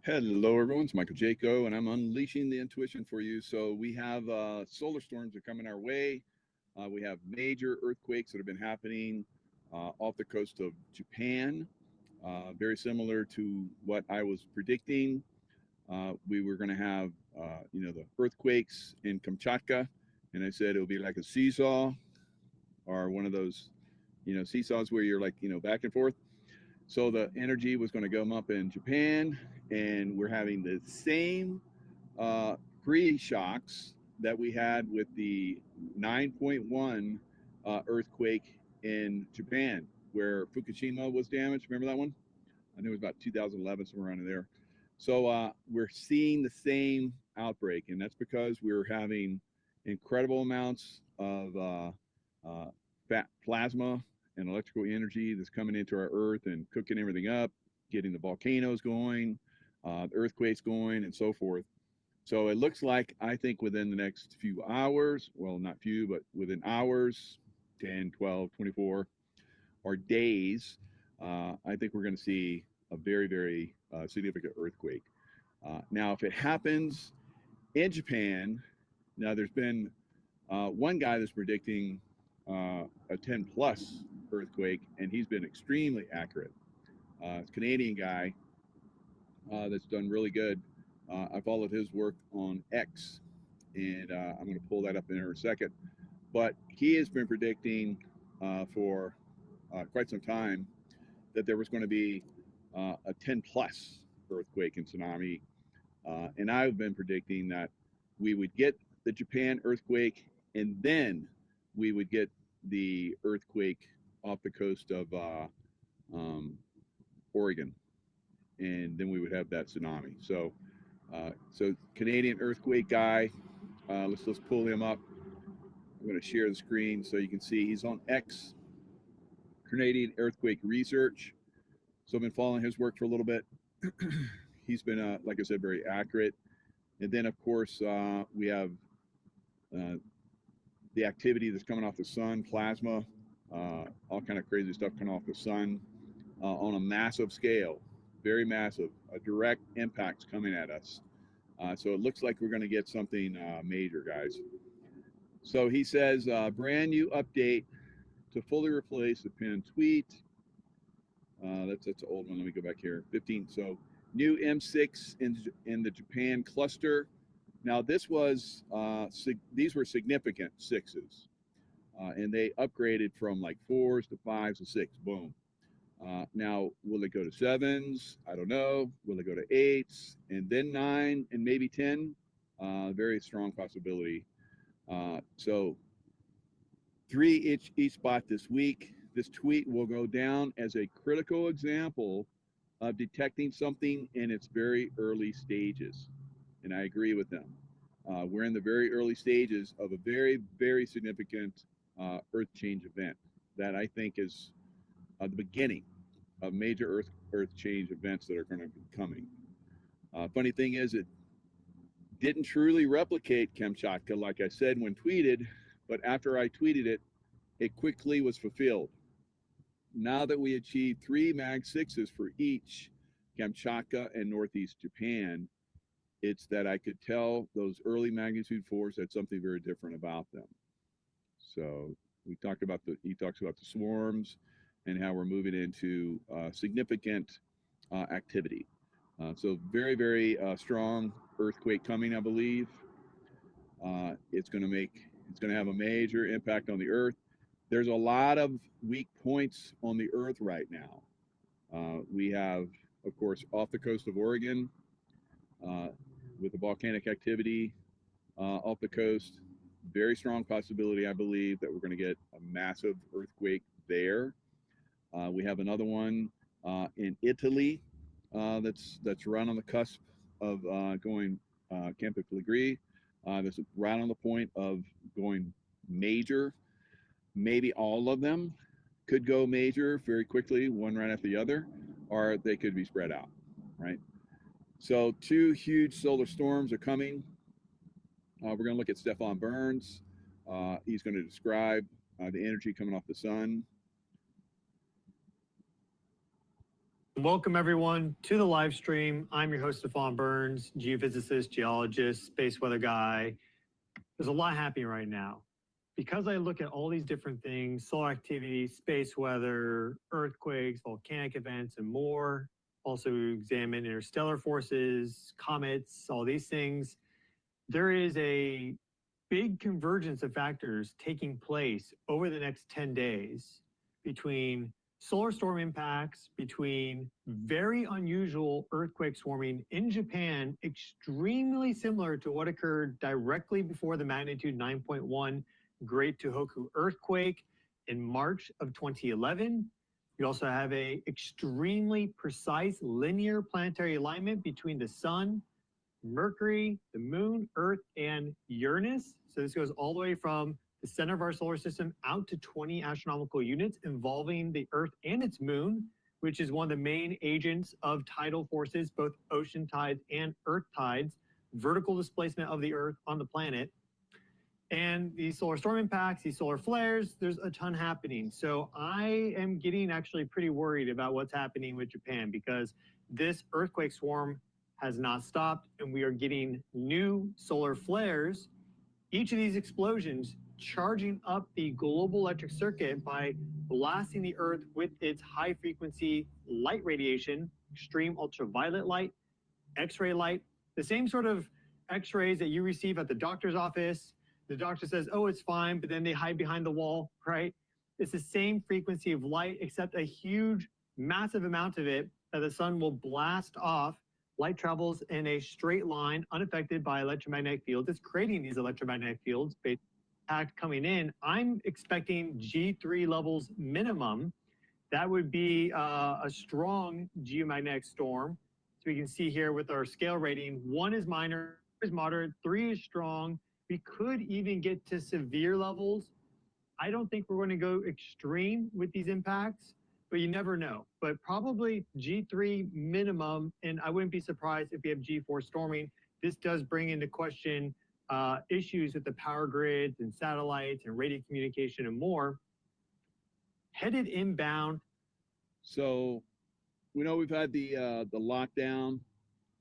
Hello, everyone. It's Michael Jaco, and I'm unleashing the intuition for you. So we have solar storms are coming our way. We have major earthquakes that have been happening off the coast of Japan, very similar to what I was predicting. We were going to have, the earthquakes in Kamchatka, and I said it would be like a seesaw or one of those, seesaws where you're like, back and forth. So the energy was going to come up in Japan, and we're having the same pre-shocks that we had with the 9.1 earthquake in Japan, where Fukushima was damaged. Remember that one? I think it was about 2011, somewhere around there. So we're seeing the same outbreak, and that's because we're having incredible amounts of fat plasma and electrical energy that's coming into our Earth and cooking everything up, getting the volcanoes going, the earthquakes going, and so forth. So it looks like, I think within the next few hours, well, not few, but within hours, 10, 12, 24, or days, I think we're going to see a very, very significant earthquake. Now, if it happens in Japan, now there's been one guy that's predicting a 10 plus earthquake, and he's been extremely accurate. It's a Canadian guy that's done really good. I followed his work on X, and I'm going to pull that up in here a second. But he has been predicting for quite some time that there was going to be a 10 plus earthquake and tsunami. And I've been predicting that we would get the Japan earthquake, and then we would get the earthquake off the coast of um, Oregon, and then we would have that tsunami. So Canadian earthquake guy, let's pull him up. I'm going to share the screen so you can see he's on X, Canadian Earthquake Research. So I've been following his work for a little bit. He's been, like I said, very accurate. And then, of course, we have uh, the activity that's coming off the sun, plasma, all kind of crazy stuff coming off the sun on a massive scale, very massive, a direct impacts coming at us. So it looks like we're going to get something major, guys. So he says, brand new update to fully replace the pinned tweet. That's an old one. Let me go back here. 15. So new M6 in the Japan cluster. Now this was these were significant sixes, and they upgraded from like fours to fives to six. Boom. Now will it go to sevens? I don't know. Will it go to eights and then nine and maybe 10? Very strong possibility. So 3 each spot this week. This tweet will go down as a critical example of detecting something in its very early stages. And I agree with them. We're in the very early stages of a very, very significant Earth change event that I think is the beginning of major Earth change events that are going to be coming. Funny thing is, it didn't truly replicate Kamchatka, like I said when tweeted, but after I tweeted it, it quickly was fulfilled. Now that we achieved 3 Mag 6s for each Kamchatka and Northeast Japan, it's that I could tell those early magnitude 4s had something very different about them. So he talks about the swarms and how we're moving into significant activity. So very, very strong earthquake coming, I believe. It's going to have a major impact on the Earth. There's a lot of weak points on the Earth right now. We have, of course, off the coast of Oregon, with the volcanic activity off the coast. Very strong possibility, I believe, that we're going to get a massive earthquake there. We have another one in Italy that's right on the cusp of going Campo Flegrei. That's right on the point of going major. Maybe all of them could go major very quickly, one right after the other, or they could be spread out, right? So 2 huge solar storms are coming. We're going to look at Stefan Burns. He's going to describe the energy coming off the sun. Welcome everyone to the live stream. I'm your host, Stefan Burns, geophysicist, geologist, space weather guy. There's a lot happening right now. Because I look at all these different things, solar activity, space weather, earthquakes, volcanic events, and more, also examine interstellar forces, comets, all these things, there is a big convergence of factors taking place over the next 10 days between solar storm impacts, between very unusual earthquake swarming in Japan, extremely similar to what occurred directly before the magnitude 9.1 Great Tohoku earthquake in March of 2011. You also have a extremely precise linear planetary alignment between the sun, Mercury, the moon, Earth, and Uranus. So this goes all the way from the center of our solar system out to 20 astronomical units involving the Earth and its moon, which is one of the main agents of tidal forces, both ocean tides and earth tides, vertical displacement of the Earth on the planet. And these solar storm impacts, these solar flares, there's a ton happening. So I am getting actually pretty worried about what's happening with Japan, because this earthquake swarm has not stopped and we are getting new solar flares. Each of these explosions charging up the global electric circuit by blasting the Earth with its high frequency light radiation, extreme ultraviolet light, X-ray light, the same sort of X-rays that you receive at the doctor's office. The doctor says, oh, it's fine, but then they hide behind the wall, right? It's the same frequency of light, except a huge, massive amount of it that the sun will blast off. Light travels in a straight line, unaffected by electromagnetic fields. It's creating these electromagnetic fields based on impact coming in. I'm expecting G3 levels minimum. That would be a strong geomagnetic storm. So we can see here with our scale rating, 1 is minor, is moderate, 3 is strong. We could even get to severe levels. I don't think we're going to go extreme with these impacts, but you never know. But probably G3 minimum, and I wouldn't be surprised if we have G4 storming. This does bring into question issues with the power grids and satellites and radio communication and more. Headed inbound. So we know we've had the lockdown.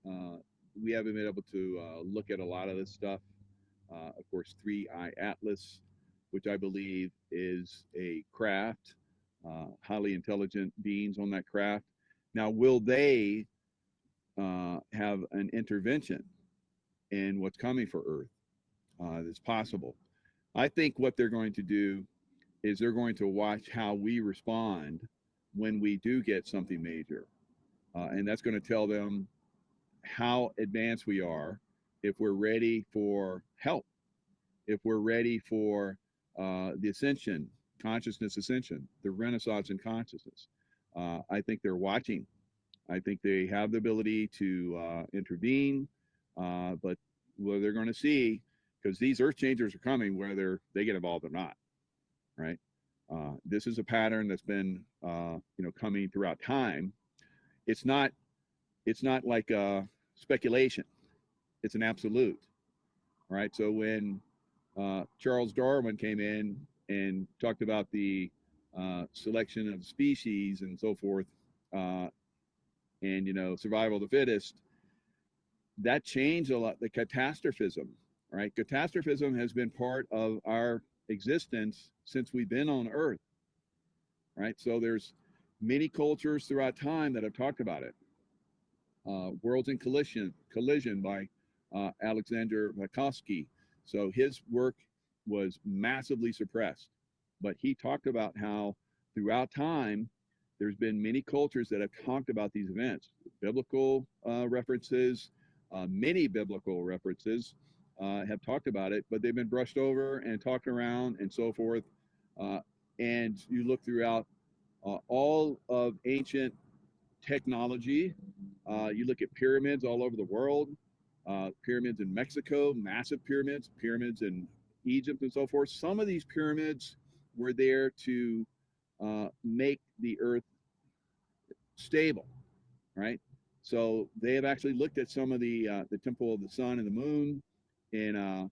We haven't been able to look at a lot of this stuff. Of course, 3i Atlas, which I believe is a craft, highly intelligent beings on that craft. Now, will they have an intervention in what's coming for Earth? It's possible. I think what they're going to do is they're going to watch how we respond when we do get something major. And that's going to tell them how advanced we are, if we're ready for help, if we're ready for the ascension, consciousness ascension, the renaissance in consciousness. I think they're watching. I think they have the ability to intervene, but well, they're going to see, because these earth changers are coming whether they get involved or not, right? This is a pattern that's been coming throughout time. It's not like speculation. It's an absolute, right? So when Charles Darwin came in and talked about the selection of species and so forth, and survival of the fittest, that changed a lot. The catastrophism, right? Catastrophism has been part of our existence since we've been on Earth, right? So there's many cultures throughout time that have talked about it. Worlds in Collision by Alexander Makovsky. So his work was massively suppressed, but he talked about how throughout time there's been many cultures that have talked about these events. Biblical references, many biblical references have talked about it, but they've been brushed over and talked around and so forth. And you look throughout all of ancient technology. You look at pyramids all over the world, pyramids in Mexico, massive pyramids, pyramids in Egypt and so forth. Some of these pyramids were there to make the earth stable, right? So they have actually looked at some of the temple of the sun and the moon in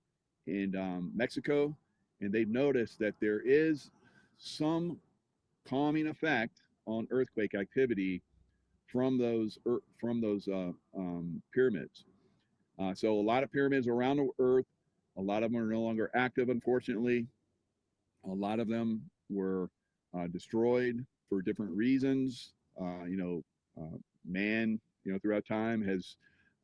Mexico, and they've noticed that there is some calming effect on earthquake activity from those pyramids. So a lot of pyramids around the Earth, a lot of them are no longer active, unfortunately. A lot of them were destroyed for different reasons. Man, throughout time has,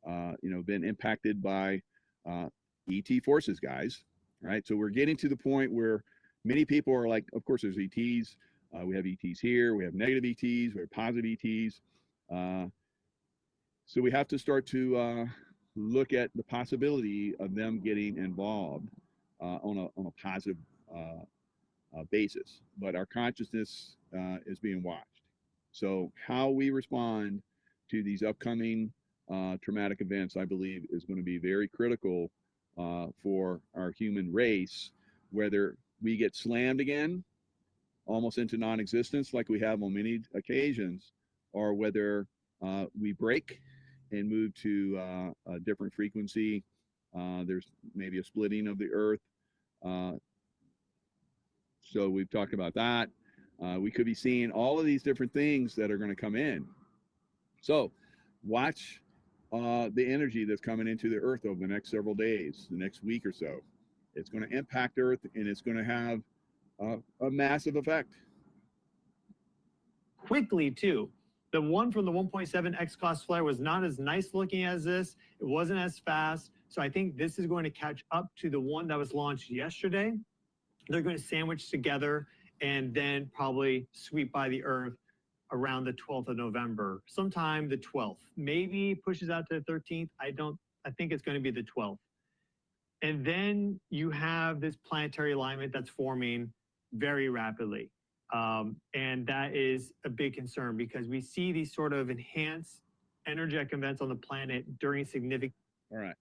been impacted by ET forces, guys. Right. So we're getting to the point where many people are like, of course, there's ETs. We have ETs here. We have negative ETs. We have positive ETs. So we have to start to look at the possibility of them getting involved on a positive basis. But our consciousness is being watched. So how we respond to these upcoming traumatic events, I believe, is going to be very critical for our human race, whether we get slammed again, almost into non-existence like we have on many occasions, or whether we break and move to a different frequency. There's maybe a splitting of the earth. So we've talked about that. We could be seeing all of these different things that are going to come in. So watch the energy that's coming into the earth over the next several days, the next week or so. It's going to impact Earth, and it's going to have a massive effect. Quickly, too. The one from the 1.7 X-class flare was not as nice looking as this. It wasn't as fast. So I think this is going to catch up to the one that was launched yesterday. They're going to sandwich together and then probably sweep by the Earth around the 12th of November, sometime the 12th. Maybe pushes out to the 13th. I think it's going to be the 12th. And then you have this planetary alignment that's forming very rapidly. And that is a big concern because we see these sort of enhanced energetic events on the planet during significant. All right.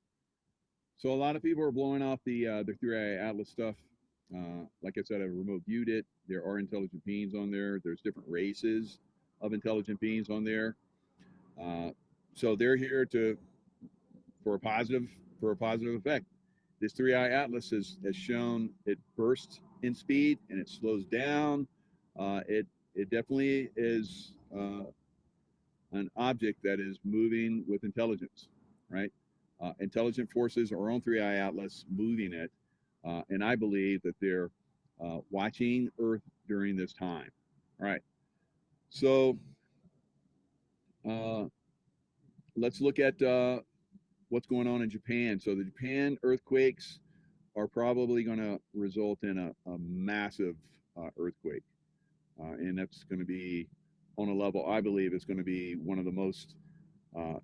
So a lot of people are blowing off the 3i Atlas stuff. Like I said, I remote viewed it. There are intelligent beings on there. There's different races of intelligent beings on there. So they're here for a positive effect. This 3i Atlas has shown it bursts in speed and it slows down. It definitely is an object that is moving with intelligence, right? Intelligent forces are on 3i Atlas moving it. And I believe that they're watching Earth during this time. All right. So let's look at what's going on in Japan. So the Japan earthquakes are probably going to result in a massive earthquake. And that's going to be on a level, I believe, it's going to be one of the most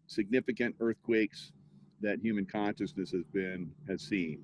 significant earthquakes that human consciousness has seen.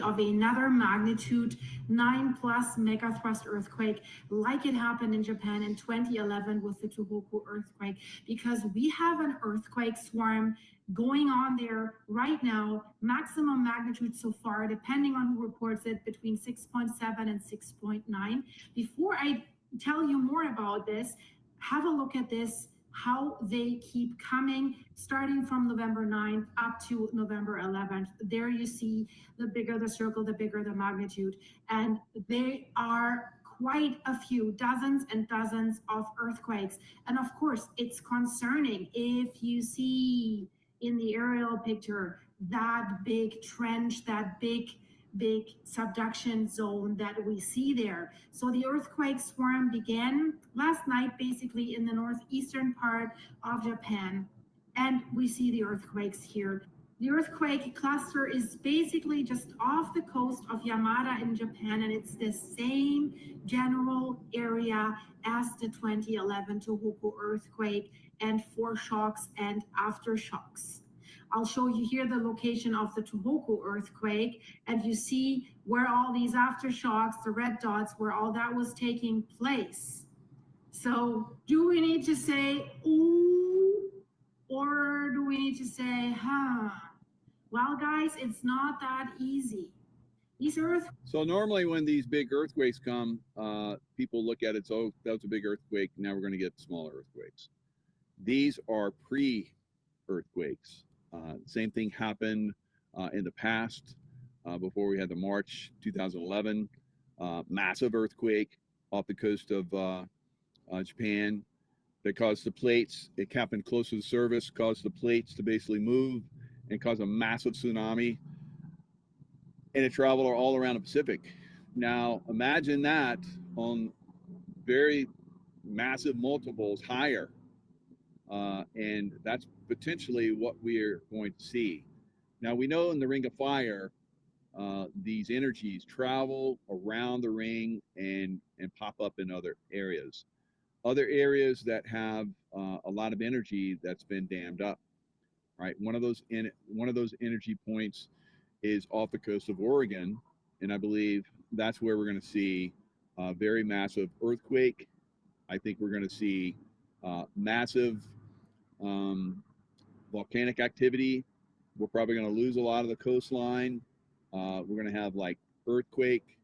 Of another magnitude 9+ megathrust earthquake like it happened in Japan in 2011 with the Tohoku earthquake, because we have an earthquake swarm going on there right now, maximum magnitude so far, depending on who reports it, between 6.7 and 6.9. Before I tell you more about this, have a look at this, how they keep coming, starting from November 9th up to November 11th. There you see the bigger the circle, the bigger the magnitude. And they are quite a few, dozens and dozens of earthquakes. And of course, it's concerning if you see in the aerial picture that big trench, that big subduction zone that we see there. So the earthquake swarm began last night, basically in the northeastern part of Japan. And we see the earthquakes here. The earthquake cluster is basically just off the coast of Yamada in Japan, and it's the same general area as the 2011 Tohoku earthquake and foreshocks and aftershocks. I'll show you here the location of the Tohoku earthquake, and you see where all these aftershocks, the red dots, where all that was taking place. So do we need to say, ooh, or do we need to say, huh? Well, guys, it's not that easy. These So normally when these big earthquakes come, people look at it, so that was a big earthquake, now we're going to get smaller earthquakes. These are pre-earthquakes. Same thing happened in the past before we had the March 2011 massive earthquake off the coast of Japan that caused the plates. It happened close to the surface, caused the plates to basically move and cause a massive tsunami. And it traveled all around the Pacific. Now, imagine that on very massive multiples higher. And that's potentially what we're going to see. Now, we know in the Ring of Fire, these energies travel around the ring and pop up in other areas. Other areas that have a lot of energy that's been dammed up, right? One of those energy points is off the coast of Oregon, and I believe that's where we're going to see a very massive earthquake. I think we're going to see massive volcanic activity. We're probably going to lose a lot of the coastline. We're going to have like earthquake,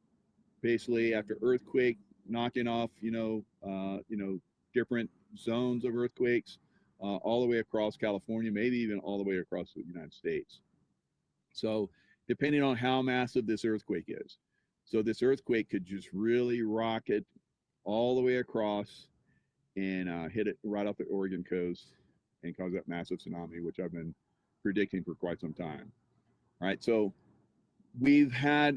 basically after earthquake, knocking off, different zones of earthquakes all the way across California, maybe even all the way across the United States. So depending on how massive this earthquake is. So this earthquake could just really rock it all the way across and hit it right off the Oregon coast and cause that massive tsunami, which I've been predicting for quite some time. All right, so we've had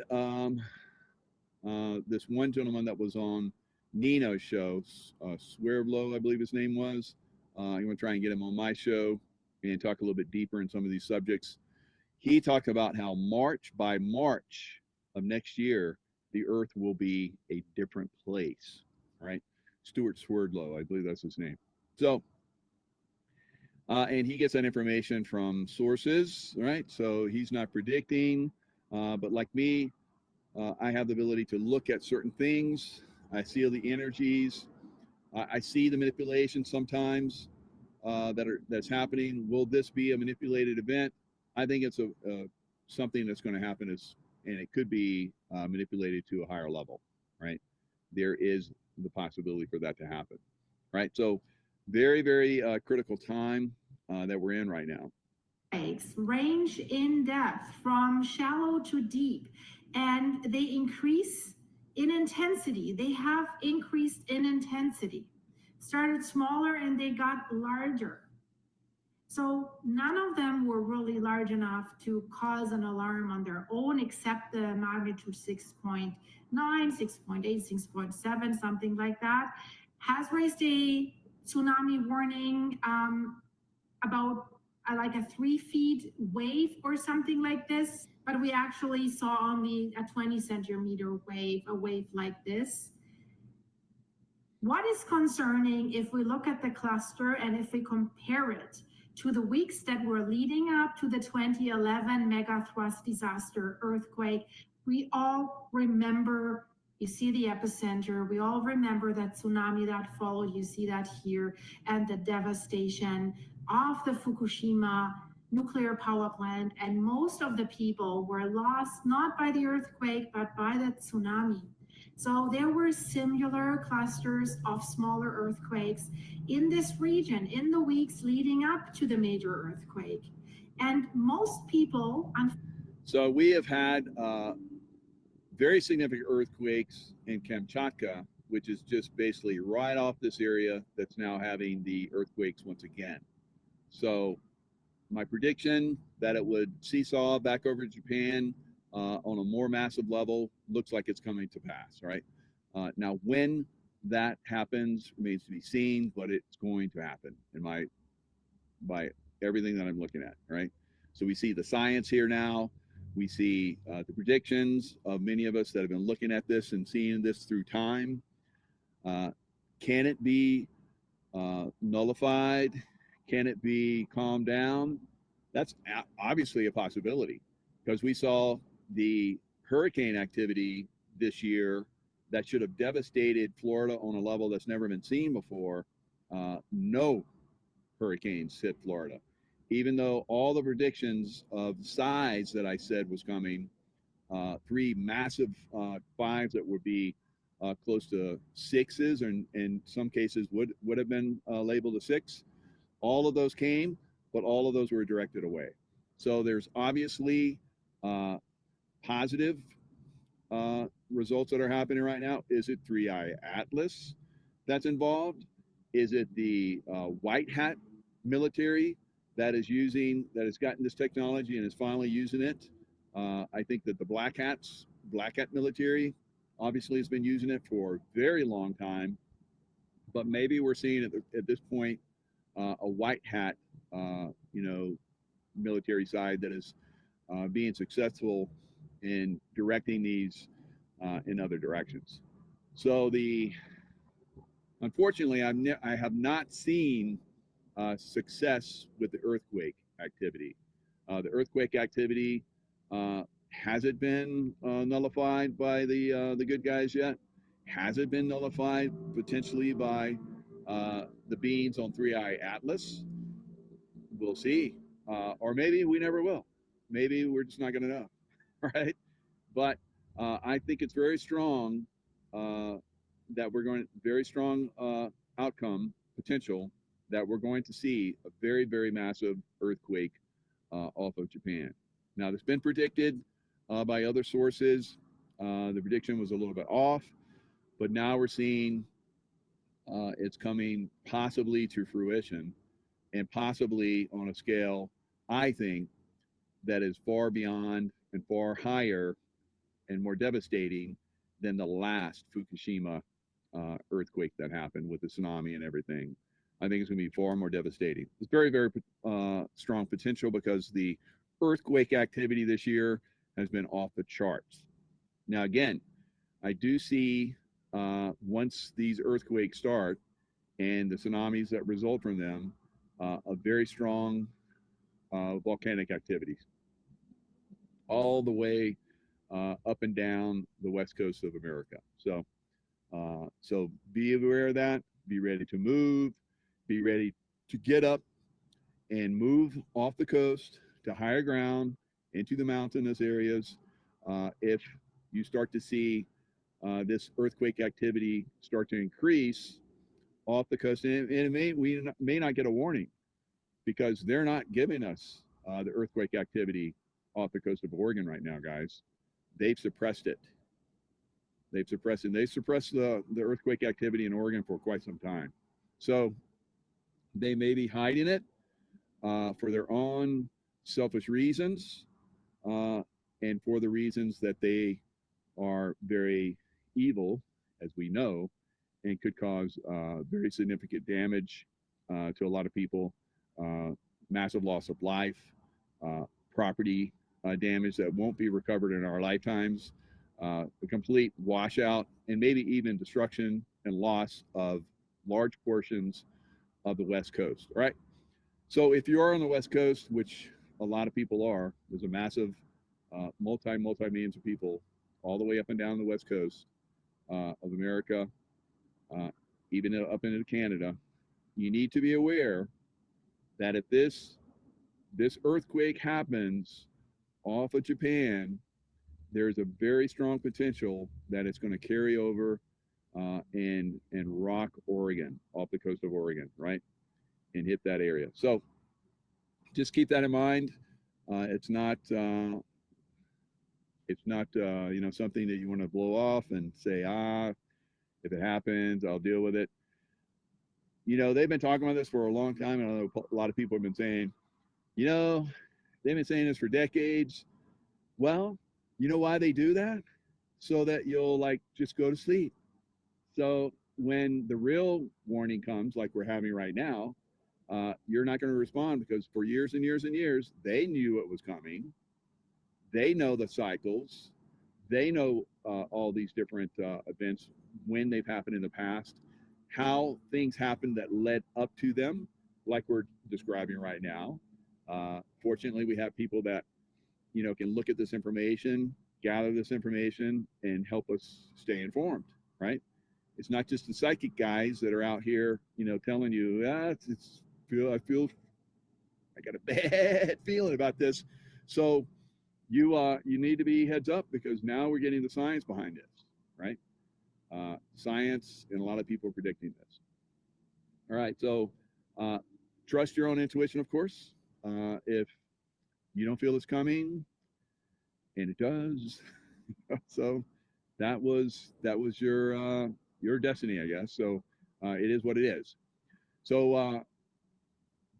this one gentleman that was on Nino's show, Swearblow, I believe his name was. I'm going to try and get him on my show and talk a little bit deeper in some of these subjects. He talked about how by March of next year, the Earth will be a different place, right? Stuart Swerdlow, I believe that's his name. So, and he gets that information from sources, right? So he's not predicting, but like me, I have the ability to look at certain things. I see the energies. I see the manipulation sometimes that's happening. Will this be a manipulated event? I think it's something that's going to happen, and it could be manipulated to a higher level, right? There is the possibility for that to happen, right? So very, very critical time that we're in right now. Range in depth from shallow to deep, and they increase in intensity. They have increased in intensity. Started smaller and they got larger. So none of them were really large enough to cause an alarm on their own, except the magnitude 6.9, 6.8, 6.7, something like that, has raised a tsunami warning about like a 3 feet wave or something like this. But we actually saw only a 20 centimeter wave, a wave like this. What is concerning, if we look at the cluster and if we compare it to the weeks that were leading up to the 2011 megathrust disaster earthquake, we all remember, you see the epicenter, we all remember that tsunami that followed, you see that here, and the devastation of the Fukushima nuclear power plant, and most of the people were lost not by the earthquake, but by the tsunami. So there were similar clusters of smaller earthquakes in this region in the weeks leading up to the major earthquake. And most people... So we have had very significant earthquakes in Kamchatka, which is just basically right off this area that's now having the earthquakes once again. So my prediction that it would seesaw back over Japan on a more massive level looks like it's coming to pass, right? Now, when that happens remains to be seen, but it's going to happen by everything that I'm looking at, right? So we see the science here now. We see the predictions of many of us that have been looking at this and seeing this through time. Can it be nullified? Can it be calmed down? That's obviously a possibility, because we saw the hurricane activity this year that should have devastated Florida on a level that's never been seen before. No hurricanes hit Florida, even though all the predictions of size that I said was coming, 3 massive 5s that would be close to 6s, and in some cases would have been labeled a 6. All of those came, but all of those were directed away. So there's obviously positive results that are happening right now? Is it 3i Atlas that's involved? Is it the white hat military that has gotten this technology and is finally using it? I think that the black hat military obviously has been using it for a very long time, but maybe we're seeing at this point a white hat, military side that is being successful in directing these in other directions. So unfortunately, I have not seen success with the earthquake activity. The earthquake activity has it been nullified by the good guys yet? Has it been nullified potentially by the beings on 3i Atlas? We'll see, or maybe we never will. Maybe we're just not going to know, right? But I think it's very strong that we're going very strong outcome potential that we're going to see a very, very massive earthquake off of Japan. Now, that's been predicted by other sources. The prediction was a little bit off, but now we're seeing it's coming possibly to fruition, and possibly on a scale, I think, that is far beyond and far higher and more devastating than the last Fukushima earthquake that happened with the tsunami and everything. I think it's going to be far more devastating. It's very, very strong potential because the earthquake activity this year has been off the charts. Now, again, I do see once these earthquakes start and the tsunamis that result from them, a very strong volcanic activity all the way up and down the west coast of America. So be aware of that. Be ready to move. Be ready to get up and move off the coast to higher ground into the mountainous areas. If you start to see this earthquake activity start to increase off the coast, and we may not get a warning because they're not giving us the earthquake activity off the coast of Oregon right now, guys. They've suppressed it. They suppressed the earthquake activity in Oregon for quite some time. So they may be hiding it for their own selfish reasons and for the reasons that they are very evil, as we know, and could cause very significant damage to a lot of people, massive loss of life, property damage that won't be recovered in our lifetimes, a complete washout, and maybe even destruction and loss of large portions of the West Coast, right? So if you are on the West Coast, which a lot of people are, there's a massive multi-millions of people all the way up and down the West Coast of America, even up into Canada. You need to be aware that if this earthquake happens off of Japan, there's a very strong potential that it's going to carry over and rock Oregon, off the coast of Oregon, right, and hit that area. So just keep that in mind. It's not something that you want to blow off and say, if it happens, I'll deal with it. They've been talking about this for a long time, and I know a lot of people have been saying, they've been saying this for decades. Well, you know why they do that? So that you'll just go to sleep. So when the real warning comes, like we're having right now, you're not going to respond because for years and years and years, they knew it was coming. They know the cycles. They know all these different events when they've happened in the past, how things happened that led up to them, like we're describing right now. Fortunately, we have people that can look at this information, gather this information, and help us stay informed, right? It's not just the psychic guys that are out here, telling you, I got a bad feeling about this. So you need to be heads up because now we're getting the science behind this, right? Science, and a lot of people are predicting this. All right, so trust your own intuition, of course. If you don't feel it's coming, and it does, so that was your destiny, I guess. So it is what it is. So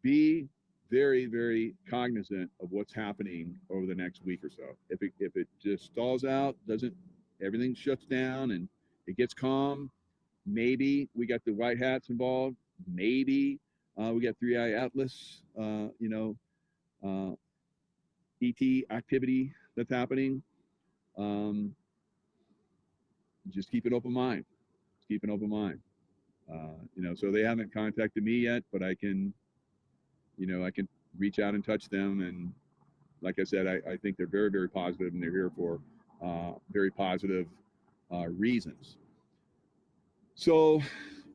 be very, very cognizant of what's happening over the next week or so. If it just stalls out, doesn't everything shuts down and it gets calm, maybe we got the white hats involved. Maybe we got 3i Atlas, ET activity that's happening. Just keep an open mind. Keep an open mind. So they haven't contacted me yet, but I can reach out and touch them. And like I said, I think they're very, very positive, and they're here for very positive reasons. So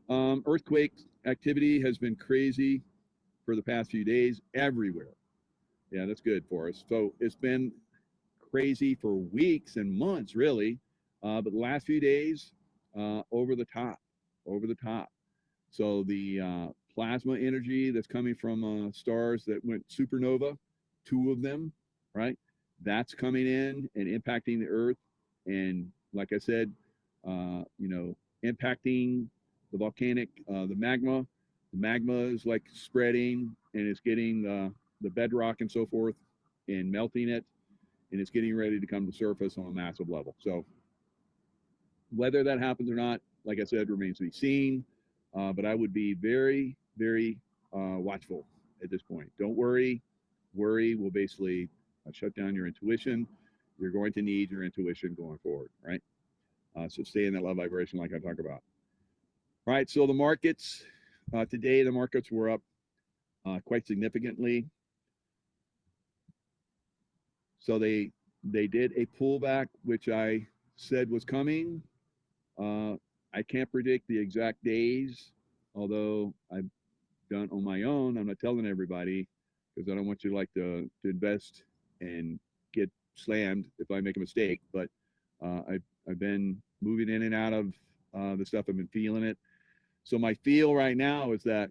earthquake activity has been crazy for the past few days everywhere. Yeah, that's good for us. So it's been crazy for weeks and months, really. But the last few days, over the top. So the plasma energy that's coming from stars that went supernova, 2 of them, right? That's coming in and impacting the Earth. And like I said, impacting the volcanic, the magma. The magma is like spreading, and it's getting the bedrock and so forth and melting it, and it's getting ready to come to surface on a massive level. So whether that happens or not, like I said, remains to be seen. But I would be very, very watchful at this point. Don't worry. Worry will basically shut down your intuition. You're going to need your intuition going forward, right? So stay in that love vibration like I talk about. All right, so the markets, today the markets were up quite significantly. So they did a pullback, which I said was coming. I can't predict the exact days, although I've done on my own. I'm not telling everybody because I don't want you to invest and get slammed if I make a mistake. But I've been moving in and out of the stuff. I've been feeling it. So my feel right now is that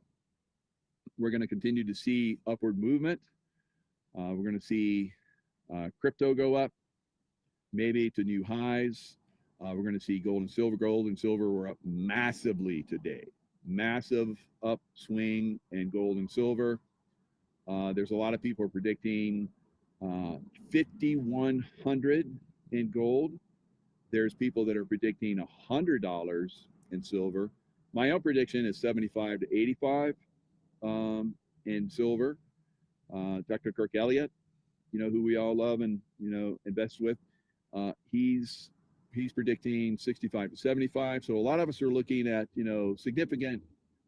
we're going to continue to see upward movement. We're going to see crypto go up, maybe to new highs. We're going to see gold and silver. Gold and silver were up massively today. Massive upswing in gold and silver. There's a lot of people predicting 5,100 in gold. There's people that are predicting $100 in silver. My own prediction is 75 to 85 in silver. Dr. Kirk Elliott, who we all love and invest with, he's predicting 65 to 75. So a lot of us are looking at significant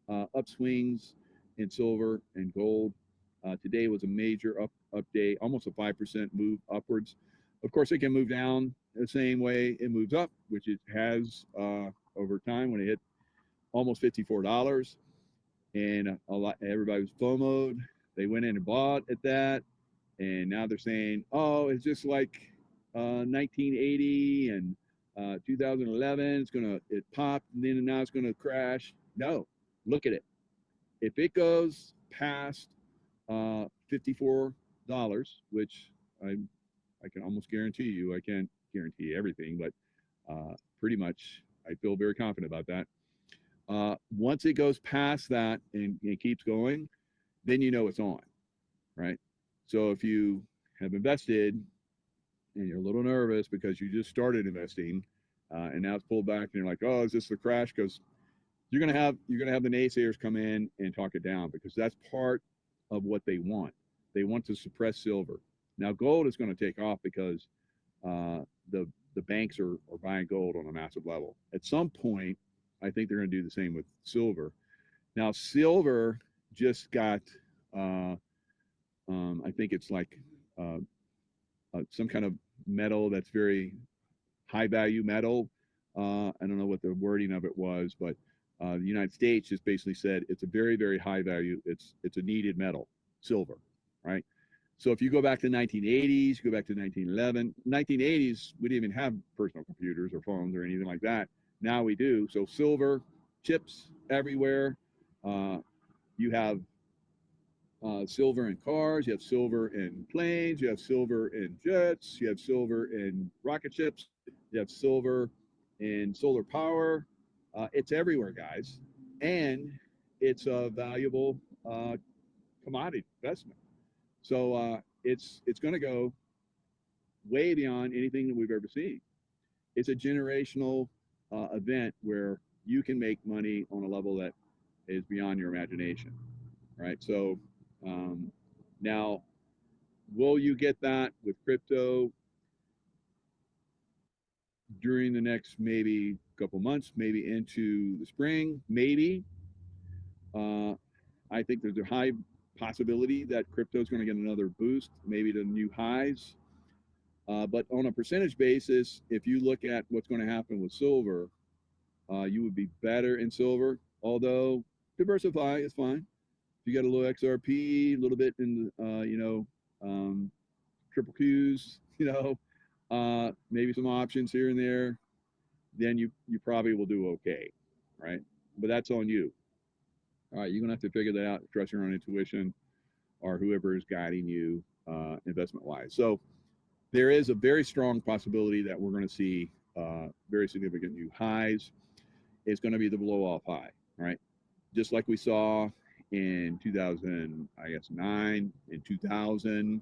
upswings in silver and gold. Today was a major up day, almost a 5% move upwards. Of course, it can move down the same way it moves up, which it has over time when it hit almost $54. And everybody was FOMO'd. They went in and bought at that. And now they're saying, oh, it's just like 1980 and 2011. It popped and then now it's gonna crash. No, look at it. If it goes past $54, which I can almost guarantee you, I can't guarantee everything, but pretty much I feel very confident about that. Once it goes past that and it keeps going, then it's on, right? So if you have invested and you're a little nervous because you just started investing and now it's pulled back and you're like, oh, is this the crash? Because you're gonna have the naysayers come in and talk it down, because that's part of what they want. They want to suppress silver. Now gold is going to take off because the banks are buying gold on a massive level. At some point, I think they're going to do the same with silver. Now silver just got I think it's like some kind of metal that's very high value metal. I don't know what the wording of it was, but the United States just basically said it's a very, very high value. It's a needed metal, silver, right? So if you go back to the 1980s, you go back to 1911, 1980s, we didn't even have personal computers or phones or anything like that. Now we do. So silver, chips everywhere. You have silver in cars, you have silver in planes, you have silver in jets, you have silver in rocket ships, you have silver in solar power. It's everywhere, guys, and it's a valuable commodity investment. So it's going to go way beyond anything that we've ever seen. It's a generational event where you can make money on a level that is beyond your imagination, right? So now, will you get that with crypto during the next maybe couple months, maybe into the spring? Maybe. I think there's a high possibility that crypto is going to get another boost, maybe to new highs. But on a percentage basis, if you look at what's going to happen with silver, you would be better in silver, although diversify is fine. If you got a little XRP, a little bit in, triple Qs, maybe some options here and there, then you probably will do okay, right? But that's on you. All right, you're gonna have to figure that out, trust your own intuition, or whoever is guiding you investment-wise. So there is a very strong possibility that we're going to see very significant new highs. It's going to be the blow-off high, right? Just like we saw in 2009, in 2000,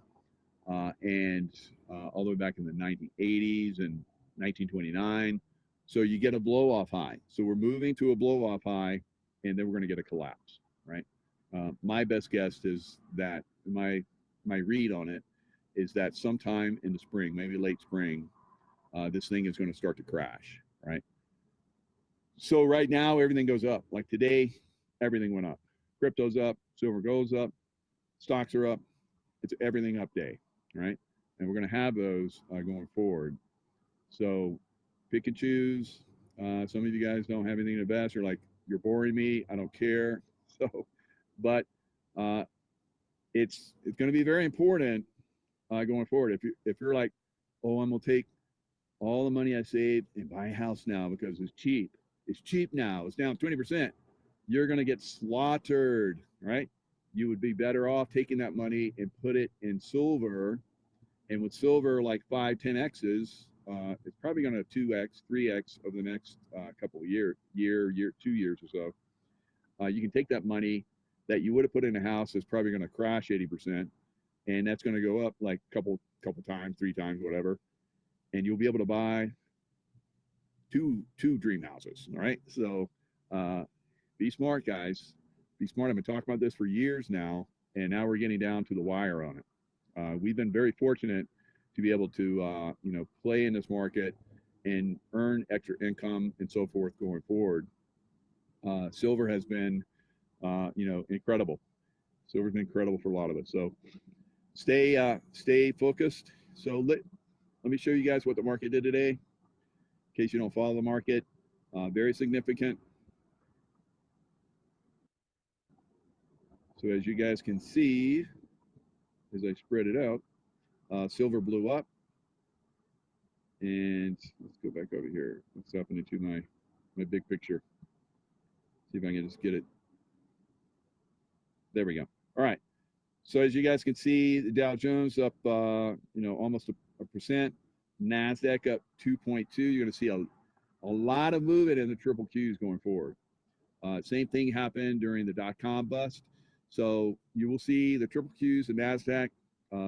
and all the way back in the 1980s and 1929. So you get a blow-off high. So we're moving to a blow-off high, and then we're going to get a collapse, right? My best guess is that my read on it is that sometime in the spring, maybe late spring, this thing is going to start to crash, right? So right now, everything goes up. Like today, everything went up. Crypto's up, silver goes up, stocks are up. It's everything up day, right? And we're going to have those going forward. So pick and choose. Some of you guys don't have anything to invest. You're like, you're boring me. I don't care. So, but it's going to be very important going forward. If you're like, oh, I'm gonna take all the money I saved and buy a house now because it's cheap. It's cheap now. It's down 20%. You're gonna get slaughtered, right? You would be better off taking that money and put it in silver. And with silver, like 5, 10x's, it's probably gonna 2x, 3x over the next couple of year, 2 years or so. You can take that money that you would have put in a house that's probably gonna crash 80%. And that's going to go up like couple times, 3 times, whatever, and you'll be able to buy two dream houses. All right, so be smart, guys. Be smart. I've been talking about this for years now, and now we're getting down to the wire on it. We've been very fortunate to be able to play in this market and earn extra income and so forth going forward. Silver has been incredible. Silver's been incredible for a lot of us. So stay focused. So let me show you guys what the market did today, in case you don't follow the market. Very significant. So as you guys can see, as I spread it out, silver blew up. And let's go back over here. What's happening to my big picture? See if I can just get it. There we go. All right. So as you guys can see, the Dow Jones up, almost a percent. NASDAQ up 2.2. You're going to see a lot of movement in the triple Qs going forward. Same thing happened during the dot-com bust. So you will see the triple Qs and NASDAQ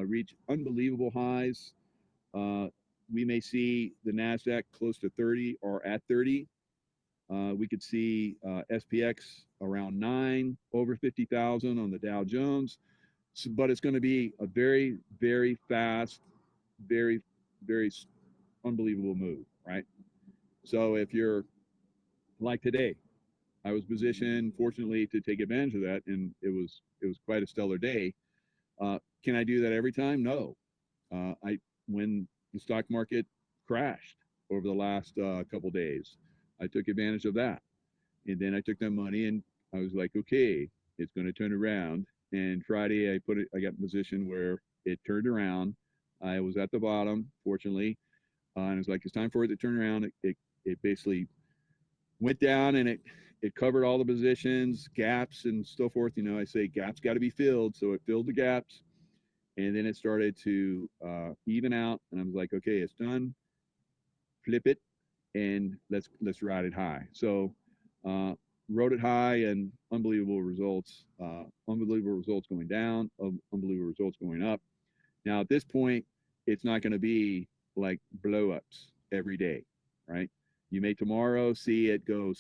reach unbelievable highs. We may see the NASDAQ close to 30 or at 30. We could see SPX around 9, over 50,000 on the Dow Jones. So, but it's going to be a very, very fast, very, very unbelievable move, right? So if you're like today, I was positioned, fortunately, to take advantage of that, and it was quite a stellar day. Can I do that every time? No. When the stock market crashed over the last couple days, I took advantage of that, and then I took that money and I was like, okay, it's going to turn around. And Friday, I got in a position where it turned around. I was at the bottom, fortunately, and it was like, it's time for it to turn around. It basically went down, and it covered all the positions, gaps, and so forth. I say gaps got to be filled, so it filled the gaps, and then it started to even out, and I was like, okay, it's done. Flip it, and let's ride it high. So rode it high, and unbelievable results. Unbelievable results going down, unbelievable results going up. Now at this point, it's not going to be like blow ups every day, right? You may tomorrow see it go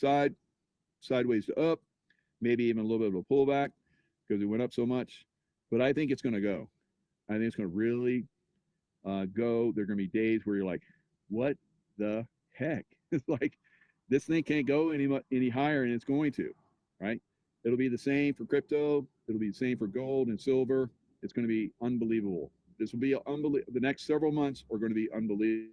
sideways to up, maybe even a little bit of a pullback because it went up so much. But I think it's going to go. I think it's going to really go. There are going to be days where you're like, what the heck? It's like this thing can't go any higher, and it's going to, right? It'll be the same for crypto. It'll be the same for gold and silver. It's going to be unbelievable. This will be unbelievable. The next several months are going to be unbelievable.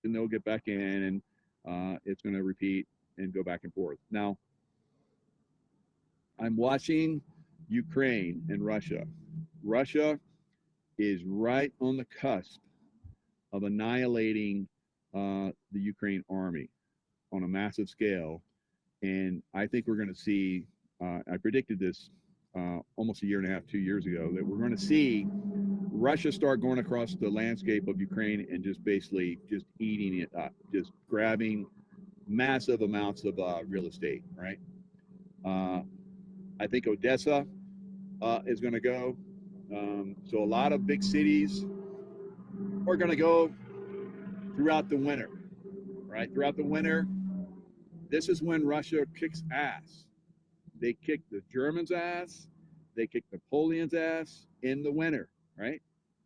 And they'll get back in, and it's going to repeat and go back and forth. Now, I'm watching Ukraine and Russia. Russia is right on the cusp of annihilating the Ukraine army on a massive scale. And I think we're going to see, I predicted this almost a year and a half, 2 years ago, that we're going to see Russia start going across the landscape of Ukraine and just basically just eating it up, just grabbing massive amounts of real estate, right? I think Odessa is going to go. So a lot of big cities are going to go throughout the winter, right? Throughout the winter, this is when Russia kicks ass. They kick the Germans' ass. They kick Napoleon's ass in the winter, right?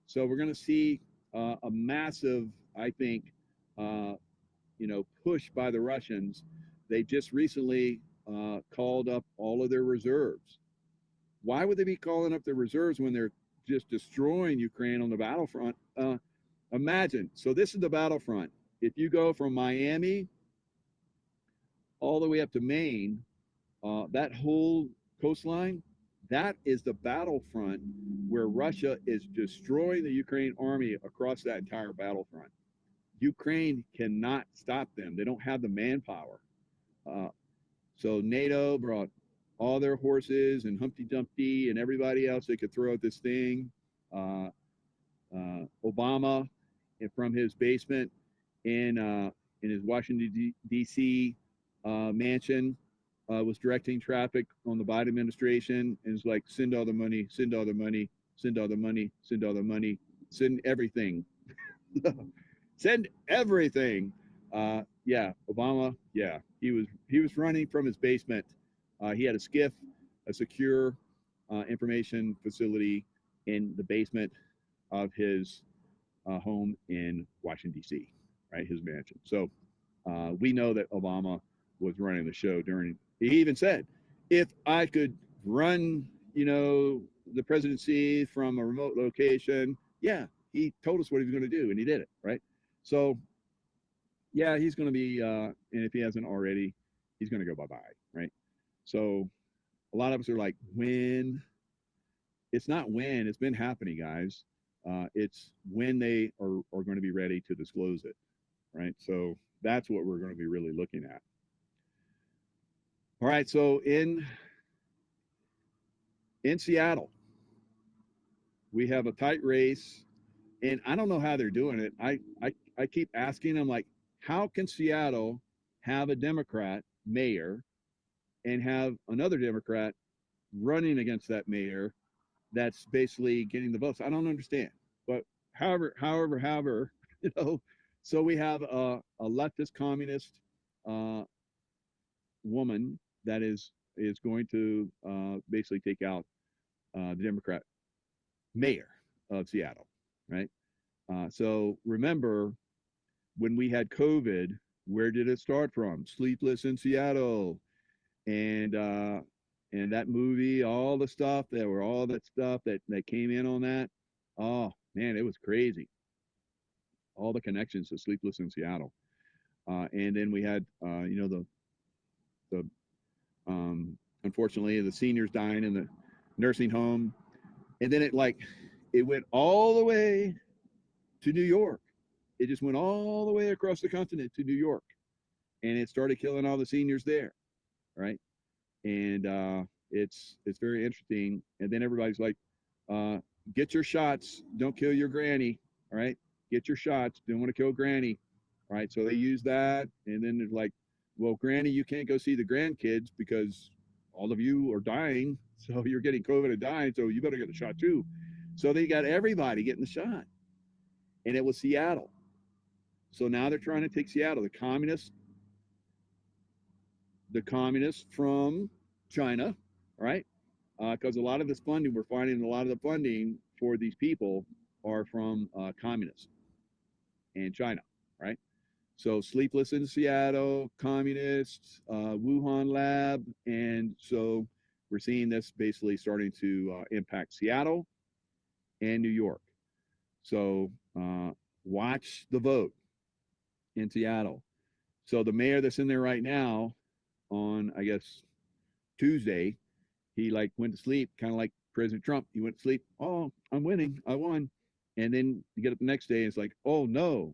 So we're going to see a massive, I think, push by the Russians. They just recently called up all of their reserves. Why would they be calling up their reserves when they're just destroying Ukraine on the battlefront? Imagine. So this is the battlefront. If you go from Miami all the way up to Maine, that whole coastline, that is the battlefront where Russia is destroying the Ukraine army across that entire battlefront. Ukraine cannot stop them. They don't have the manpower. So NATO brought all their horses and Humpty Dumpty and everybody else they could throw at this thing. Obama, from his basement in his Washington D.C. Mansion, was directing traffic on the Biden administration, and it's like, send all the money, send all the money, send all the money, send all the money, send everything, send everything. Yeah, Obama. Yeah, he was running from his basement. He had a skiff, a secure information facility in the basement of his home in Washington D.C. Right, his mansion. So we know that Obama was running the show during. He even said, if I could run, the presidency from a remote location, yeah, he told us what he was going to do, and he did it, right? So, yeah, he's going to be, and if he hasn't already, he's going to go bye-bye, right? So a lot of us are like, when? It's not when, it's been happening, guys. It's when they are going to be ready to disclose it, right? So that's what we're going to be really looking at. All right, so in Seattle, we have a tight race, and I don't know how they're doing it. I keep asking them, like, how can Seattle have a Democrat mayor and have another Democrat running against that mayor that's basically getting the votes? I don't understand. But however, so we have a leftist communist woman that is going to basically take out the Democrat mayor of Seattle, right? So remember, when we had COVID, where did it start from? Sleepless in Seattle, and that movie, all that stuff that came in on that. Oh man, it was crazy. All the connections to Sleepless in Seattle, and then we had the unfortunately the seniors dying in the nursing home, and then it went all the way to New York. It just went all the way across the continent to New York, and it started killing all the seniors there, right? And it's very interesting. And then everybody's like, get your shots, don't kill your granny, All right, get your shots. Didn't want to kill Granny. All right, so they use that, and then they're like, well, Granny, you can't go see the grandkids because all of you are dying, so you're getting COVID and dying, so you better get the shot too. So they got everybody getting the shot, and it was Seattle. So now they're trying to take Seattle. The communists from China, right? Because a lot of this funding, we're finding a lot of the funding for these people are from communists and China, right? So Sleepless in Seattle, communists, Wuhan lab, and so we're seeing this basically starting to impact Seattle and New York. So watch the vote in Seattle. So the mayor that's in there right now, on I guess Tuesday, he like went to sleep, kind of like President Trump. He went to sleep. Oh, I'm winning. I won. And then you get up the next day, and it's like, oh no,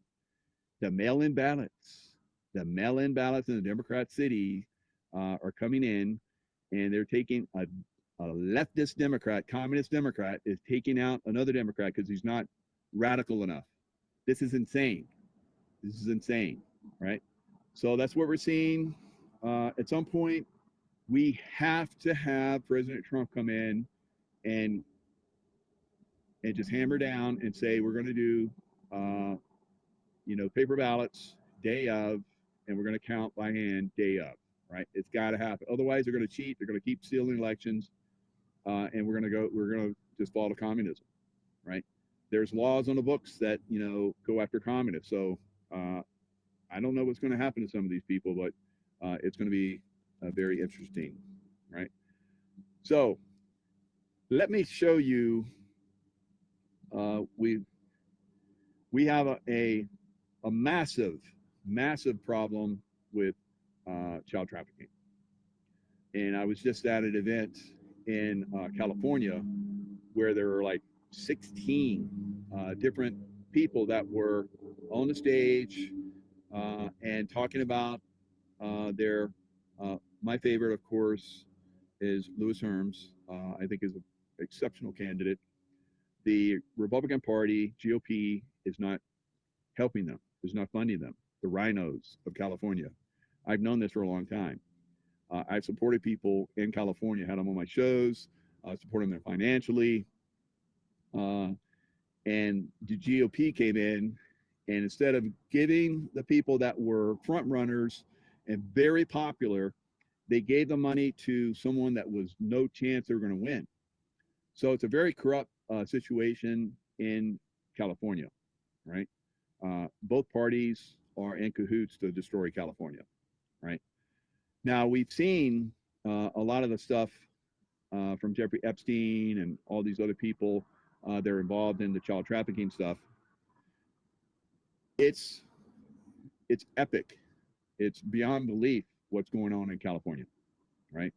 the mail-in ballots in the Democrat city are coming in, and they're taking a leftist Democrat, communist Democrat, is taking out another Democrat because he's not radical enough. This is insane. This is insane, right? So that's what we're seeing. At some point, we have to have President Trump come in and just hammer down and say we're going to do, paper ballots day of, and we're going to count by hand day of. Right? It's got to happen. Otherwise, they're going to cheat. They're going to keep stealing elections, and we're going to just fall to communism. Right? There's laws on the books that go after communists. So I don't know what's going to happen to some of these people, but it's going to be very interesting. Right? So let me show you. We have a massive problem with child trafficking. And I was just at an event in California where there were like 16 different people that were on the stage and talking about their. My favorite, of course, is Louis Herms. I think is an exceptional candidate. The Republican Party, GOP, is not helping them, is not funding them. The rhinos of California. I've known this for a long time. I've supported people in California, had them on my shows, supported them financially. And the GOP came in, and instead of giving the people that were front runners and very popular, they gave the money to someone that was no chance they were going to win. So it's a very corrupt situation in California, right? Both parties are in cahoots to destroy California, right? Now, we've seen a lot of the stuff from Jeffrey Epstein and all these other people that are involved in the child trafficking stuff. It's epic. It's beyond belief what's going on in California, right?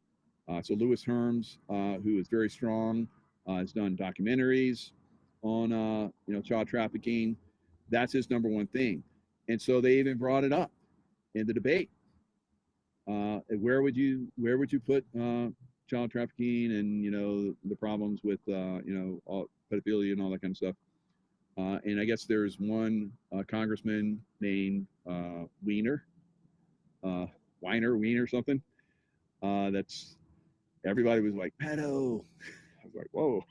So Louis Herms, who is very strong, has done documentaries on child trafficking. That's his number one thing. And so they even brought it up in the debate. Where would you put child trafficking and the problems with all pedophilia and all that kind of stuff? And I guess there's one congressman named Weiner something. That's everybody was like pedo. I was like, whoa.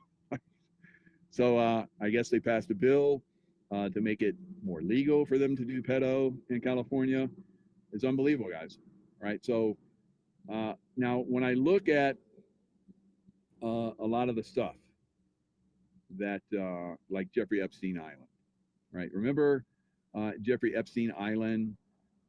So I guess they passed a bill to make it more legal for them to do pedo in California. It's unbelievable, guys. Right? So now when I look at a lot of the stuff that like Jeffrey Epstein Island, right? Remember Jeffrey Epstein Island,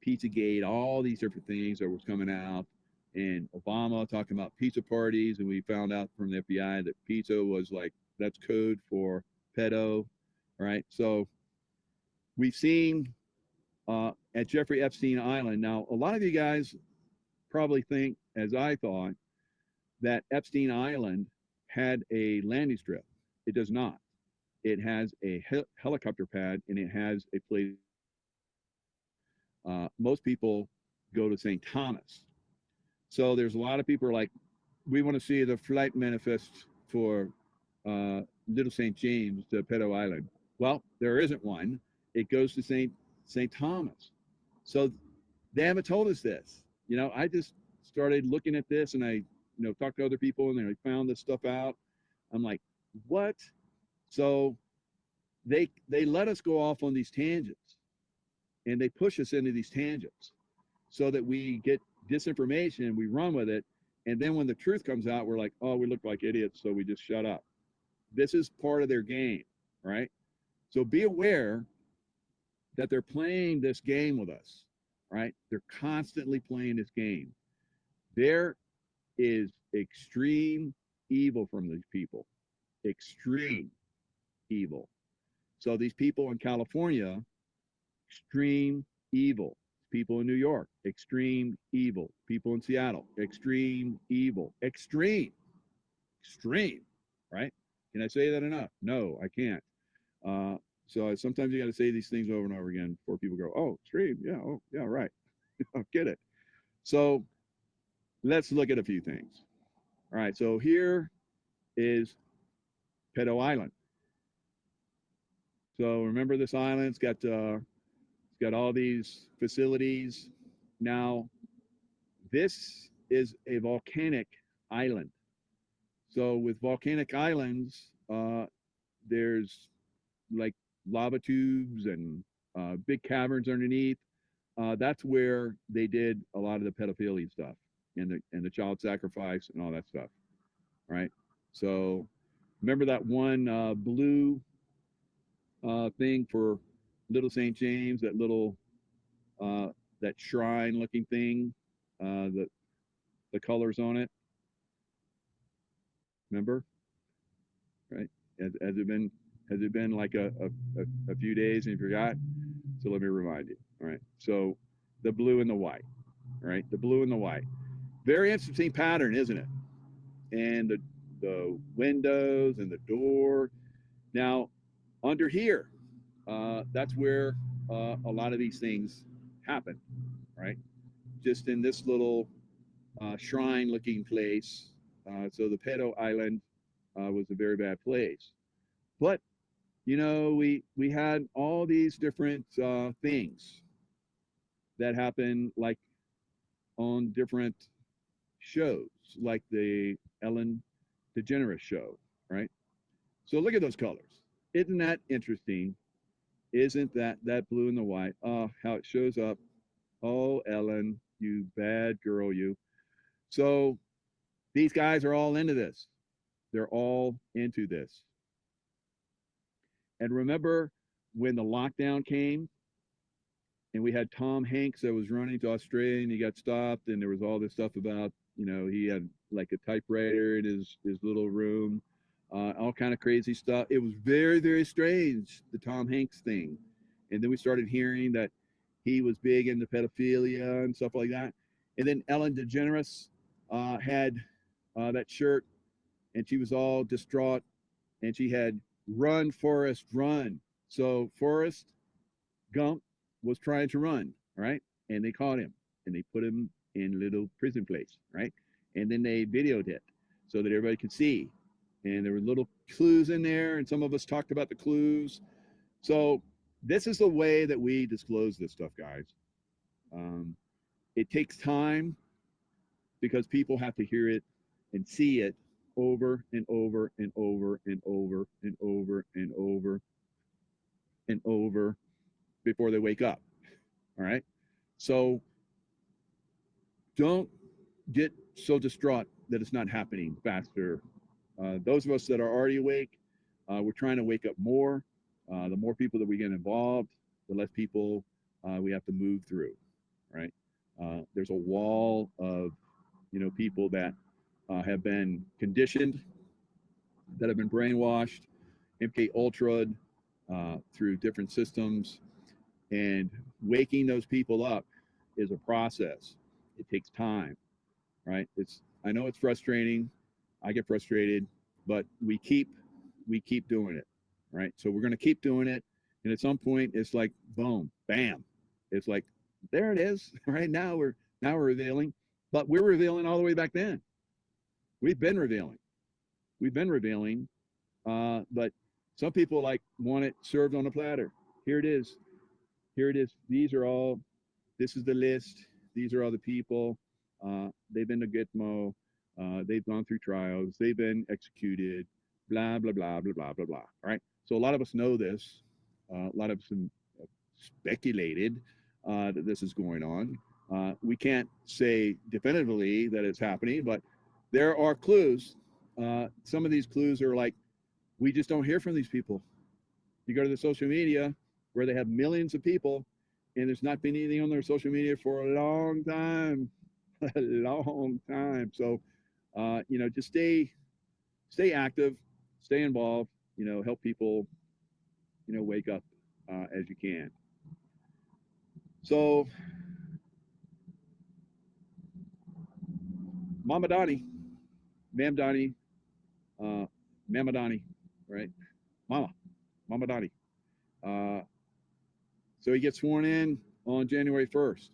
Pizzagate, all these different things that was coming out, and Obama talking about pizza parties, and we found out from the FBI that pizza was like, that's code for pedo, right? So we've seen at Jeffrey Epstein Island. Now, a lot of you guys probably think, as I thought, that Epstein Island had a landing strip. It does not. It has a helicopter pad, and it has a place. Most people go to St. Thomas. So there's a lot of people are like, we want to see the flight manifest for Little St. James to Pedo Island. Well, there isn't one. It goes to St. Thomas. So they haven't told us this. I just started looking at this, and I, talked to other people, and I found this stuff out. I'm like, what? So they let us go off on these tangents, and they push us into these tangents so that we get disinformation and we run with it. And then when the truth comes out, we're like, oh, we look like idiots, so we just shut up. This is part of their game, right? So be aware that they're playing this game with us, right? They're constantly playing this game. There is extreme evil from these people, extreme evil. So these people in California, extreme evil. People in New York, extreme evil. People in Seattle, extreme evil. Extreme, right? Can I say that enough? No, I can't. So sometimes you got to say these things over and over again before people go, oh, extreme. Yeah, oh, yeah, right. I get it. So let's look at a few things. All right, so here is Pedo Island. So remember this island? It's got all these facilities. Now, this is a volcanic island. So with volcanic islands, there's like lava tubes and big caverns underneath. That's where they did a lot of the pedophilia stuff and the child sacrifice and all that stuff, right? So remember that one blue thing for Little St. James, that little that shrine looking thing, the colors on it. Remember, right? Has it been like a few days and you forgot? So let me remind you. All right. So the blue and the white, right? The blue and the white. Very interesting pattern, isn't it? And the windows and the door. Now, under here, that's where a lot of these things happen, right? Just in this little shrine-looking place. So the Pedo Island was a very bad place. But we had all these different things that happen, like on different shows, like the Ellen DeGeneres show, right? So look at those colors. Isn't that interesting? Isn't that blue and the white? Oh, how it shows up. Oh, Ellen, you bad girl, you. So these guys are all into this. They're all into this. And remember when the lockdown came and we had Tom Hanks that was running to Australia and he got stopped, and there was all this stuff about, he had like a typewriter in his little room, all kind of crazy stuff. It was very, very strange, the Tom Hanks thing. And then we started hearing that he was big into pedophilia and stuff like that. And then Ellen DeGeneres had that shirt, and she was all distraught, and she had "Run, Forrest, Run." So Forrest Gump was trying to run, right? And they caught him, and they put him in a little prison place, right? And then they videoed it so that everybody could see. And there were little clues in there, and some of us talked about the clues. So this is the way that we disclose this stuff, guys. It takes time because people have to hear it and see it over and over and over and over and over and over and over before they wake up. All right. So don't get so distraught that it's not happening faster. Those of us that are already awake, we're trying to wake up more. The more people that we get involved, the less people we have to move through. Right. There's a wall of people that have been conditioned, that have been brainwashed, MK Ultra'd through different systems, and waking those people up is a process. It takes time, right? I know it's frustrating. I get frustrated, but we keep doing it, right? So we're going to keep doing it, and at some point, it's like boom, bam. It's like there it is. Right now we're revealing, but we're revealing all the way back then. We've been revealing, but Some people like want it served on a platter. Here it is. Here it is. These are all, this is the list. These are all the people. They've been to Gitmo. They've gone through trials. They've been executed. Blah, blah, blah, blah, blah, blah, blah. All right. So a lot of us know this. A lot of us speculated that this is going on. We can't say definitively that it's happening, but there are clues. Some of these clues are like, we just don't hear from these people. You go to the social media where they have millions of people, and there's not been anything on their social media for a long time, a long time. So, you know, just stay active, stay involved, you know, help people, you know, wake up as you can. So, Mama Donnie, Ma'am Donnie, Mama Donnie, right? Mama Donnie. So he gets sworn in on January 1st.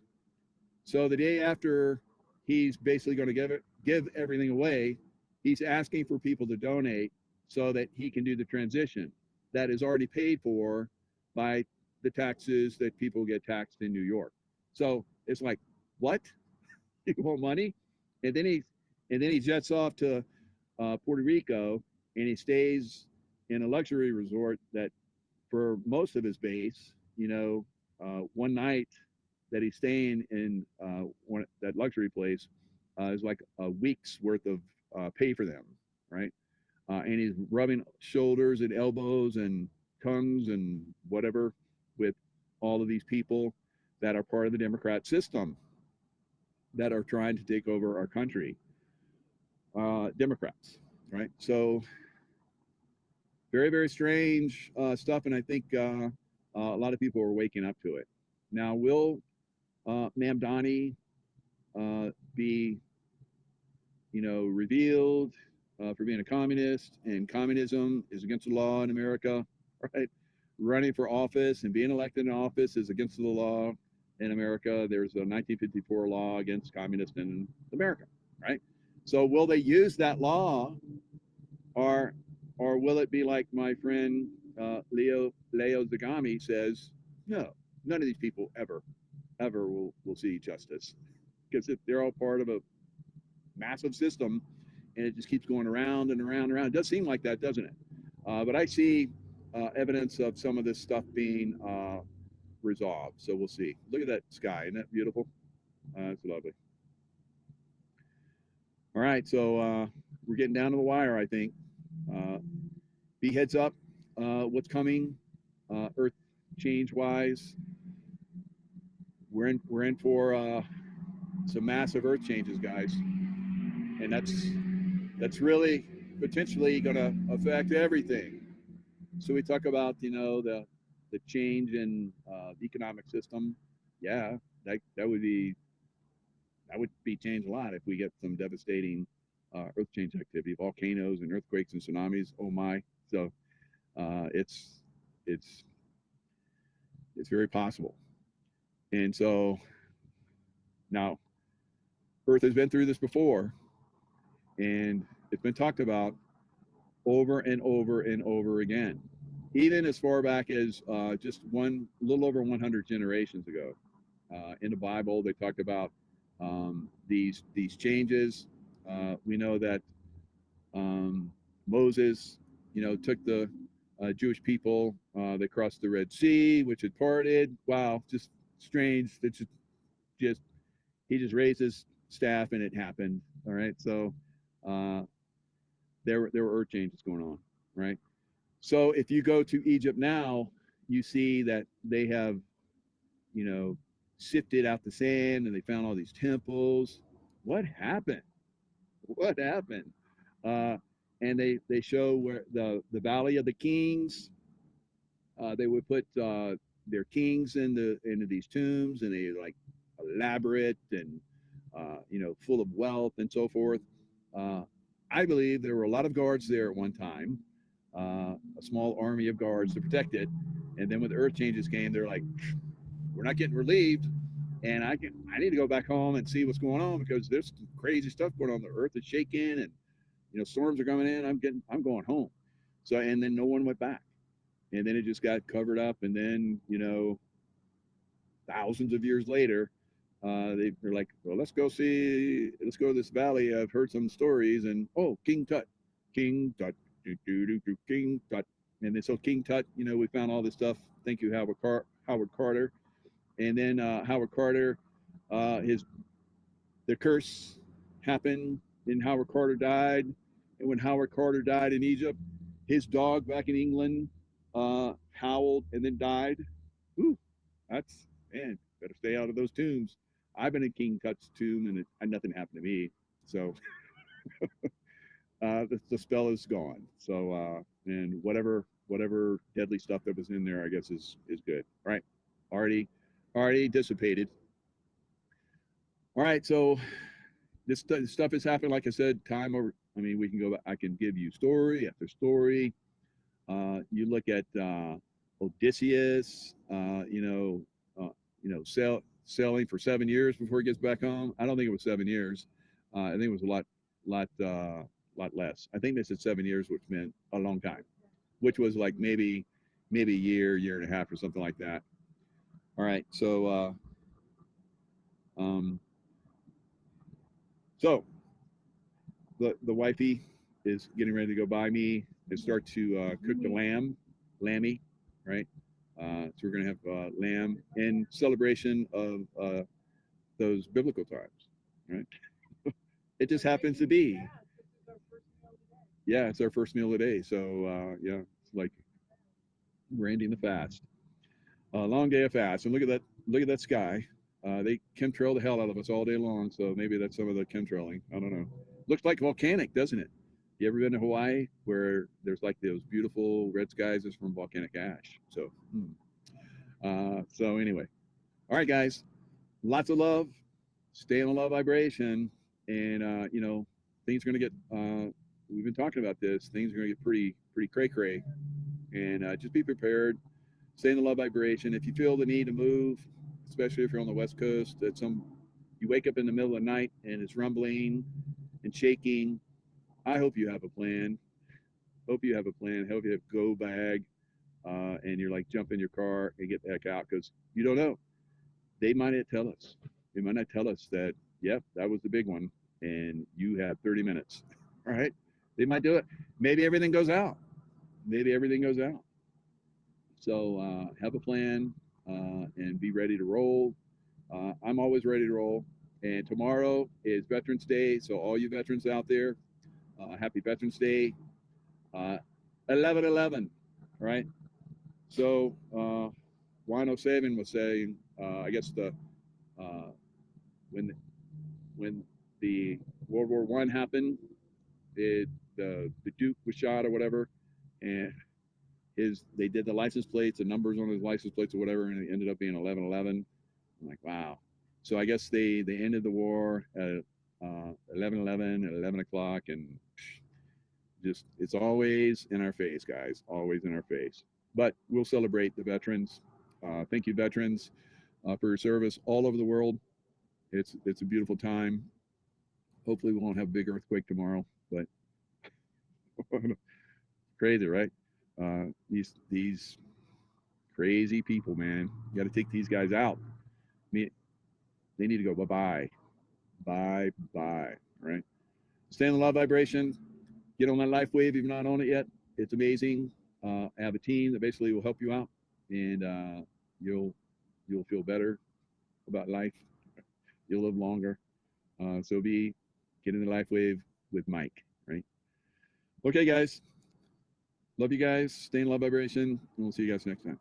So the day after he's basically going to give everything away, he's asking for people to donate so that he can do the transition that is already paid for by the taxes that people get taxed in New York. So it's like, what? You want money? And then he jets off to Puerto Rico, and he stays in a luxury resort that for most of his base, you know, one night that he's staying in that luxury place is like a week's worth of pay for them, right? And he's rubbing shoulders and elbows and tongues and whatever with all of these people that are part of the Democrat system that are trying to take over our country. Democrats, right? So very, very strange stuff, and I think a lot of people are waking up to it. Now, will Ma'am Donnie be, you know, revealed for being a communist, and communism is against the law in America, right? Running for office and being elected in office is against the law in America. There's a 1954 law against communists in America, right? So will they use that law, or will it be like my friend Leo Zagami says, no, none of these people ever will see justice, because they're all part of a massive system, and it just keeps going around and around and around. It does seem like that, doesn't it? But I see evidence of some of this stuff being resolved. So we'll see. Look at that sky. Isn't that beautiful? It's lovely. All right. So we're getting down to the wire, I think. Be heads up what's coming earth change wise. We're in for some massive earth changes, guys. And that's really potentially going to affect everything. So we talk about, you know, the change in the economic system. Yeah, that would be changed a lot if we get some devastating earth change activity, volcanoes and earthquakes and tsunamis. Oh my! So it's very possible. And so now, Earth has been through this before, and it's been talked about over and over and over again, even as far back as just little over 100 generations ago. In the Bible, they talked about these changes. We know that Moses, you know, took the Jewish people. They crossed the Red Sea, which had parted. Wow, just strange. That just he just raised his staff and it happened. All right, so there were earth changes going on, right? So if you go to Egypt now, you see that they have, you know, sifted out the sand and they found all these temples. What happened? What happened? And they show where the Valley of the Kings. They would put their kings into these tombs, and they like elaborate and you know, full of wealth and so forth. I believe there were a lot of guards there at one time, a small army of guards to protect it. And then when the earth changes came, they're like, we're not getting relieved, and I need to go back home and see what's going on, because there's crazy stuff going on. The earth is shaking, and you know, storms are coming in. I'm going home. So, and then no one went back. and then it just got covered up, and then, you know, thousands of years later, they're like, well, let's go to this valley. I've heard some stories, and oh, King Tut, King Tut, King Tut, and then so King Tut, you know, we found all this stuff. Thank you, Howard Carter, and then Howard Carter, the curse happened, and Howard Carter died, and when Howard Carter died in Egypt, his dog back in England howled and then died. Ooh, that's, man, better stay out of those tombs. I've been in King Tut's tomb, and nothing happened to me. So the spell is gone. So and whatever deadly stuff that was in there, I guess is good. All right, already dissipated. All right, so this stuff has happened. Like I said, time over. I mean, we can go back. I can give you story after story. You look at Odysseus. Sailing for 7 years before he gets back home. I don't think it was 7 years. I think it was a lot less. I think they said 7 years, which meant a long time, which was like maybe a year and a half or something like that. All right, so the wifey is getting ready to go buy me and start to cook the lammy, right? So we're gonna have lamb in celebration of those biblical times, right? It just happens to be. Yeah, it's our first meal of the day. So yeah, it's like we're ending the fast. Long day of fast, and look at that sky. They chemtrail the hell out of us all day long, so maybe that's some of the chemtrailing. I don't know. Looks like volcanic, doesn't it? You ever been to Hawaii where there's like those beautiful red skies? It's from volcanic ash. So, so anyway, all right, guys, lots of love. Stay in the love vibration, and you know, things are gonna get. We've been talking about this. Things are gonna get pretty cray cray, and just be prepared. Stay in the love vibration. If you feel the need to move, especially if you're on the West Coast, you wake up in the middle of the night and it's rumbling and shaking. I hope you have a plan. Hope you have a plan. Hope you have a go bag, and you're like, jump in your car and get the heck out, because you don't know. They might not tell us. They might not tell us that, yep, that was the big one, and you have 30 minutes. All right? They might do it. Maybe everything goes out. Maybe everything goes out. So have a plan and be ready to roll. I'm always ready to roll. And tomorrow is Veterans Day, so all you veterans out there, happy Veterans Day. 11/11, right? So Wino Savin was saying, I guess when the World War I happened, the Duke was shot or whatever, and they did the license plates, the numbers on his license plates or whatever, and it ended up being 11/11. I'm like, wow. So I guess they ended the war at 11/11 at 11 o'clock, and just, it's always in our face, guys, always in our face. But we'll celebrate the veterans. Thank you, veterans, for your service all over the world. It's a beautiful time. Hopefully we won't have a big earthquake tomorrow, but crazy, right? These crazy people, man. You got to take these guys out. I mean, they need to go bye-bye. Bye-bye, right? Stay in the love vibration. Get on that LifeWave if you're not on it yet. It's amazing. I have a team that basically will help you out, and you'll feel better about life. You'll live longer. So get in the LifeWave with Mike, right? Okay, guys. Love you guys. Stay in love vibration, and we'll see you guys next time.